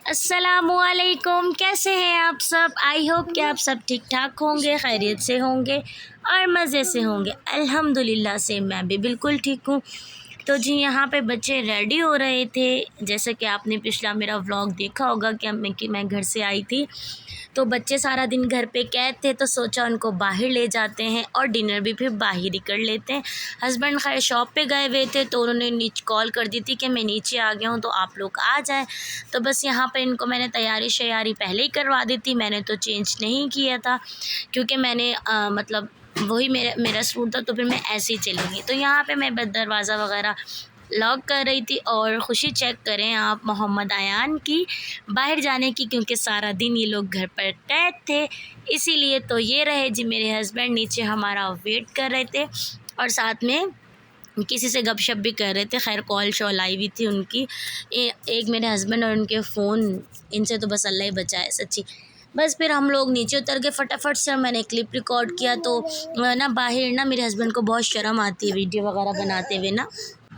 अस्सलामुअलैकुम, कैसे हैं आप सब। आई होप कि आप सब ठीक ठाक होंगे, खैरियत से होंगे और मज़े से होंगे। अल्हम्दुलिल्लाह से मैं भी बिल्कुल ठीक हूँ। तो जी यहाँ पे बच्चे रेडी हो रहे थे। जैसे कि आपने पिछला मेरा व्लॉग देखा होगा कि मैं घर से आई थी, तो बच्चे सारा दिन घर पे कैद थे, तो सोचा उनको बाहर ले जाते हैं और डिनर भी फिर बाहर ही कर लेते हैं। हस्बैंड खैर शॉप पे गए हुए थे, तो उन्होंने नीचे कॉल कर दी थी कि मैं नीचे आ गया हूँ, तो आप लोग आ जाएं। तो बस यहाँ पर इनको मैंने तैयारी शैयारी पहले ही करवा दी थी। मैंने तो चेंज नहीं किया था क्योंकि मैंने मतलब वही मेरा सूट था, तो फिर मैं ऐसे ही चलूँगी। तो यहाँ पे मैं बस दरवाज़ा वगैरह लॉक कर रही थी और खुशी चेक करें आप मोहम्मद अयान की बाहर जाने की, क्योंकि सारा दिन ये लोग घर पर कैद थे, इसीलिए। तो ये रहे जी मेरे हस्बैंड नीचे हमारा वेट कर रहे थे और साथ में किसी से गपशप भी कर रहे थे। खैर कॉल शॉल आई हुई थी उनकी, एक मेरे हस्बैंड और उनके फ़ोन, इनसे तो बस अल्लाह ही बचाए सच्ची। बस फिर हम लोग नीचे उतर के फटाफट से मैंने क्लिप रिकॉर्ड किया। तो ना बाहर ना मेरे हस्बैंड को बहुत शर्म आती है वीडियो वगैरह बनाते हुए ना,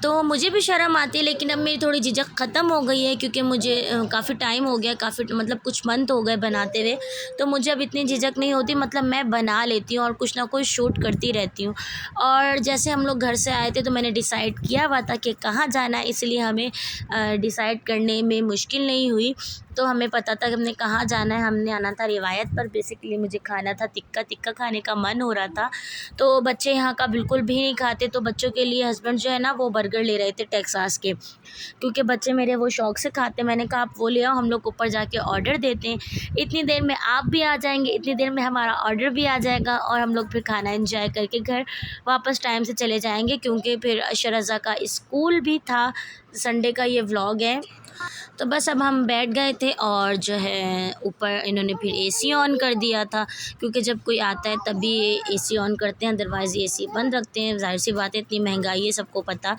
तो मुझे भी शर्म आती है, लेकिन अब मेरी थोड़ी झिझक ख़त्म हो गई है क्योंकि मुझे काफ़ी टाइम हो गया, काफ़ी मतलब कुछ मंथ हो गए बनाते हुए, तो मुझे अब इतनी झिझक नहीं होती। मतलब मैं बना लेती हूँ और कुछ ना कुछ शूट करती रहती हूँ। और जैसे हम लोग घर से आए थे तो मैंने डिसाइड किया हुआ था कि कहाँ जाना है, इसलिए हमें डिसाइड करने में मुश्किल नहीं हुई। तो हमें पता था कि हमने कहाँ जाना है। हमने आना था रिवायत पर। बेसिकली मुझे खाना था टिक्का, टिक्का खाने का मन हो रहा था। तो बच्चे यहाँ का बिल्कुल भी नहीं खाते, तो बच्चों के लिए हस्बैंड जो है ना वो बर्गर ले रहे थे टेक्सास के, क्योंकि बच्चे मेरे वो शौक़ से खाते। मैंने कहा आप वो ले आओ, हम लोग ऊपर जाके ऑर्डर देते हैं, इतनी देर में आप भी आ जाएंगे, इतनी देर में हमारा ऑर्डर भी आ जाएगा और हम लोग फिर खाना एंजॉय करके घर वापस टाइम से चले जाएंगे, क्योंकि फिर शरज़ा का स्कूल भी था। संडे का ये व्लॉग है। तो बस अब हम बैठ गए थे और जो है ऊपर इन्होंने फिर एसी ऑन कर दिया था, क्योंकि जब कोई आता है तभी ये एसी ऑन करते हैं, अदरवाइज़ एसी बंद रखते हैं। ज़ाहिर सी बात है, इतनी महंगाई है, सबको पता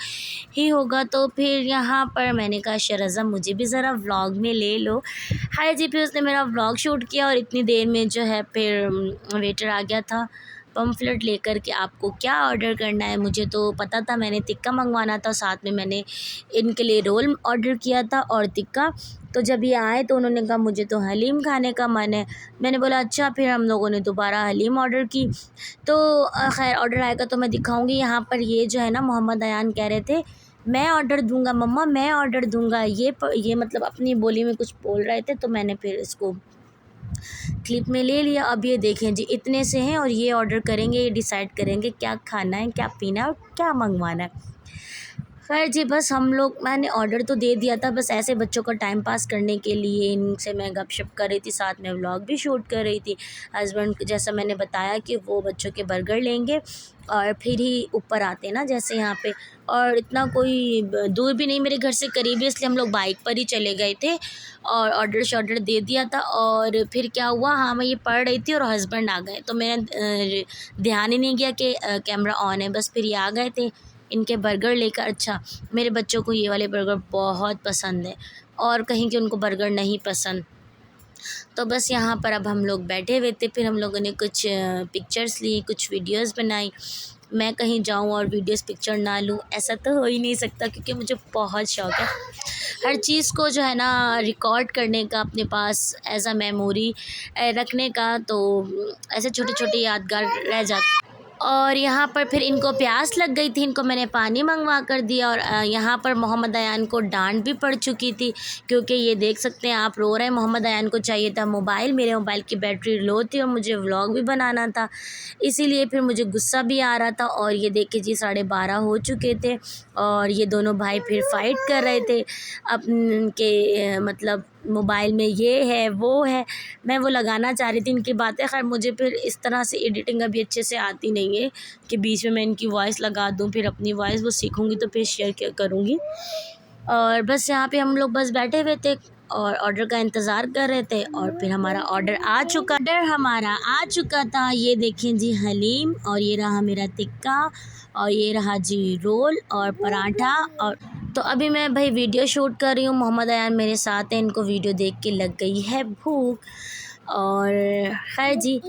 ही होगा। तो फिर यहाँ पर मैंने कहा शरज़ा मुझे भी ज़रा व्लॉग में ले लो। हाय जी, फिर उसने मेरा व्लॉग शूट किया और इतनी देर में जो है फिर वेटर आ गया था पम्फलेट लेकर के आपको क्या ऑर्डर करना है। मुझे तो पता था, मैंने टिक्का मंगवाना था, साथ में मैंने इनके लिए रोल ऑर्डर किया था और टिक्का। तो जब ये आए तो उन्होंने कहा मुझे तो हलीम खाने का मन है। मैंने बोला अच्छा, फिर हम लोगों ने दोबारा हलीम ऑर्डर की। तो खैर ऑर्डर आएगा तो मैं दिखाऊंगी। यहाँ पर ये जो है ना मोहम्मद अयान कह रहे थे मैं ऑर्डर दूंगा मम्मा, मैं ऑर्डर दूंगा। ये मतलब अपनी बोली में कुछ बोल रहे थे, तो मैंने फिर इसको क्लिप में ले लिया। अब ये देखें जी, इतने से हैं और ये ऑर्डर करेंगे, ये डिसाइड करेंगे क्या खाना है, क्या पीना है और क्या मंगवाना है। खैर जी, बस हम लोग, मैंने ऑर्डर तो दे दिया था, बस ऐसे बच्चों को टाइम पास करने के लिए इनसे मैं गपशप कर रही थी, साथ में व्लॉग भी शूट कर रही थी। हस्बैंड जैसा मैंने बताया कि वो बच्चों के बर्गर लेंगे और फिर ही ऊपर आते हैं ना, जैसे यहाँ पे। और इतना कोई दूर भी नहीं, मेरे घर से करीब है, इसलिए हम लोग बाइक पर ही चले गए थे और ऑर्डर शॉर्डर दे दिया था। और फिर क्या हुआ, हाँ मैं ये पढ़ रही थी और हस्बैंड आ गए, तो मैंने ध्यान ही नहीं किया कि कैमरा ऑन है। बस फिर ये आ गए थे इनके बर्गर लेकर। अच्छा, मेरे बच्चों को ये वाले बर्गर बहुत पसंद है और कहीं के उनको बर्गर नहीं पसंद। तो बस यहाँ पर अब हम लोग बैठे हुए थे, फिर हम लोगों ने कुछ पिक्चर्स ली, कुछ वीडियोस बनाई। मैं कहीं जाऊँ और वीडियोस पिक्चर ना लूँ, ऐसा तो हो ही नहीं सकता, क्योंकि मुझे बहुत शौक़ है हर चीज़ को जो है ना रिकॉर्ड करने का, अपने पास एज़ अ मेमोरी रखने का। तो ऐसे छोटे छोटे यादगार रह जाते। और यहाँ पर फिर इनको प्यास लग गई थी, इनको मैंने पानी मंगवा कर दिया। और यहाँ पर मोहम्मद अयान को डांट भी पड़ चुकी थी, क्योंकि ये देख सकते हैं आप, रो रहे हैं। मोहम्मद अयान को चाहिए था मोबाइल, मेरे मोबाइल की बैटरी लो थी और मुझे व्लॉग भी बनाना था, इसीलिए फिर मुझे गुस्सा भी आ रहा था। और ये देखिए जी 12:30 हो चुके थे और ये दोनों भाई फिर फाइट कर रहे थे अपन के मतलब मोबाइल में ये है वो है। मैं वो लगाना चाह रही थी इनकी बातें। खैर मुझे फिर इस तरह से एडिटिंग अभी अच्छे से आती नहीं है कि बीच में मैं इनकी वॉइस लगा दूँ, फिर अपनी वॉइस वो सीखूँगी तो फिर शेयर करूँगी। और बस यहाँ पे हम लोग बस बैठे हुए थे और ऑर्डर का इंतज़ार कर रहे थे। और फिर हमारा ऑर्डर आ चुका था। ये देखें जी हलीम, और ये रहा मेरा टिक्का, और ये रहा जी रोल और पराठा। और तो अभी मैं भाई वीडियो शूट कर रही हूँ, मोहम्मद अयान मेरे साथ हैं, इनको वीडियो देख के लग गई है भूख। और खैर जी,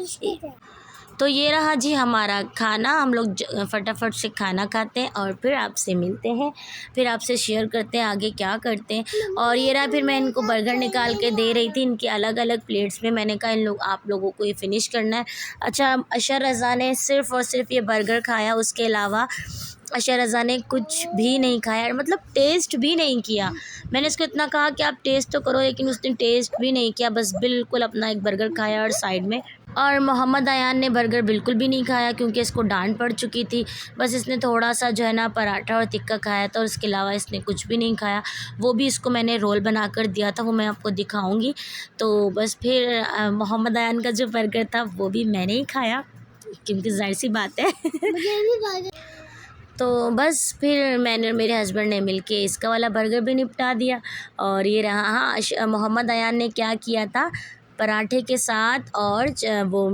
तो ये रहा जी हमारा खाना। हम लोग फटाफट से खाना खाते हैं और फिर आपसे मिलते हैं, फिर आपसे शेयर करते हैं आगे क्या करते हैं। और ये रहा, फिर मैं इनको बर्गर निकाल के दे रही थी इनके अलग अलग प्लेट्स में। मैंने कहा आप लोगों को ये फ़िनिश करना है। अच्छा, अशर रज़ा ने सिर्फ़ और सिर्फ ये बर्गर खाया, उसके अलावा अशर रज़ा ने कुछ भी नहीं खाया, मतलब टेस्ट भी नहीं किया। मैंने इसको इतना कहा कि आप टेस्ट तो करो, लेकिन उसने टेस्ट भी नहीं किया, बस बिल्कुल अपना एक बर्गर खाया और साइड में। और मोहम्मद अयान ने बर्गर बिल्कुल भी नहीं खाया क्योंकि इसको डांट पड़ चुकी थी। बस इसने थोड़ा सा जो है ना पराठा और टिक्का खाया था और उसके अलावा इसने कुछ भी नहीं खाया। वो भी इसको मैंने रोल बना कर दिया था, वो मैं आपको दिखाऊंगी। तो बस फिर मोहम्मद अयान का जो बर्गर था वो भी मैंने ही खाया क्योंकि जाहिर सी बात है तो बस फिर मैंने मेरे हस्बैंड ने मिलके इसका वाला बर्गर भी निपटा दिया। और ये रहा, हाँ मोहम्मद अयान ने क्या किया था, पराठे के साथ और वो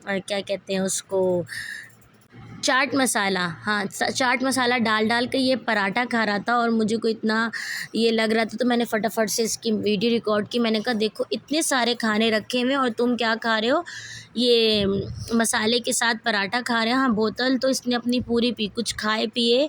क्या कहते हैं उसको, चाट मसाला, हाँ चाट मसाला डाल के ये पराठा खा रहा था। और मुझे को इतना ये लग रहा था तो मैंने फटाफट से इसकी वीडियो रिकॉर्ड की। मैंने कहा देखो इतने सारे खाने रखे हुए और तुम क्या खा रहे हो, ये मसाले के साथ पराठा खा रहे हैं। हाँ बोतल तो इसने अपनी पूरी पी, कुछ खाए पिए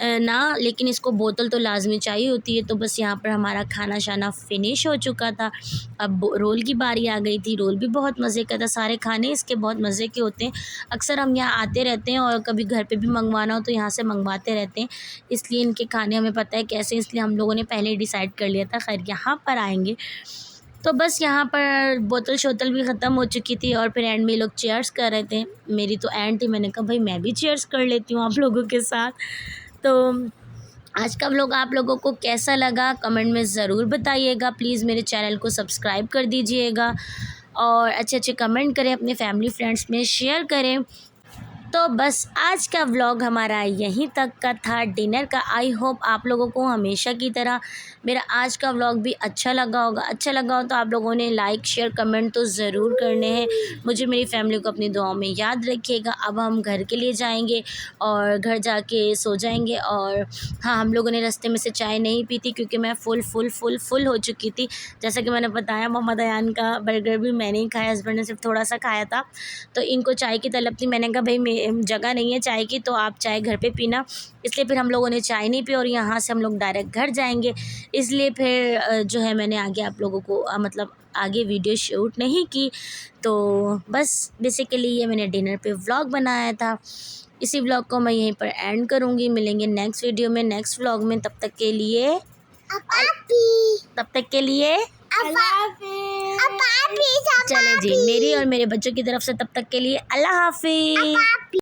ना, लेकिन इसको बोतल तो लाजमी चाहिए होती है। तो बस यहाँ पर हमारा खाना शाना फिनिश हो चुका था। अब रोल की बारी आ गई थी। रोल भी बहुत मज़े का था, सारे खाने इसके बहुत मज़े के होते हैं। अक्सर हम यहाँ आते रहते हैं और कभी घर पे भी मंगवाना हो तो यहाँ से मंगवाते रहते हैं, इसलिए इनके खाने हमें पता है कैसे, इसलिए हम लोगों ने पहले डिसाइड कर लिया था खैर यहाँ पर आएंगे। तो बस यहाँ पर बोतल शोतल भी ख़त्म हो चुकी थी और फिर एंड में लोग चेयर्स कर रहे थे। मेरी तो एंड थी, मैंने कहा भाई मैं भी चेयर्स कर लेती हूँ आप लोगों के साथ। तो आज का व्लॉग आप लोगों को कैसा लगा कमेंट में ज़रूर बताइएगा। प्लीज़ मेरे चैनल को सब्सक्राइब कर दीजिएगा और अच्छे अच्छे कमेंट करें, अपने फैमिली फ्रेंड्स में शेयर करें। तो बस आज का व्लॉग हमारा यहीं तक का था, डिनर का। आई होप आप लोगों को हमेशा की तरह मेरा आज का व्लॉग भी अच्छा लगा होगा। अच्छा लगा हो तो आप लोगों ने लाइक शेयर कमेंट तो ज़रूर करने हैं। मुझे मेरी फैमिली को अपनी दुआओं में याद रखिएगा। अब हम घर के लिए जाएंगे और घर जाके सो जाएंगे। और हाँ, हम लोगों ने रास्ते में से चाय नहीं पी थी क्योंकि मैं फुल हो चुकी थी। जैसा कि मैंने बताया मोहम्मद अयान का बर्गर भी मैंने ही खाया, हस्बैंड ने सिर्फ थोड़ा सा खाया था। तो इनको चाय की तलब थी। मैंने कहा भाई जगह नहीं है चाय की तो आप चाय घर पे पीना, इसलिए फिर हम लोगों ने चाय नहीं पी और यहाँ से हम लोग डायरेक्ट घर जाएंगे। इसलिए फिर जो है मैंने आगे आप लोगों को मतलब आगे वीडियो शूट नहीं की। तो बस बेसिकली ये मैंने डिनर पे व्लॉग बनाया था। इसी व्लॉग को मैं यहीं पर एंड करूँगी। मिलेंगे नेक्स्ट वीडियो में, नेक्स्ट व्लॉग में। तब तक के लिए चले जी, मेरी और मेरे बच्चों की तरफ से तब तक के लिए अल्लाह हाफिज़।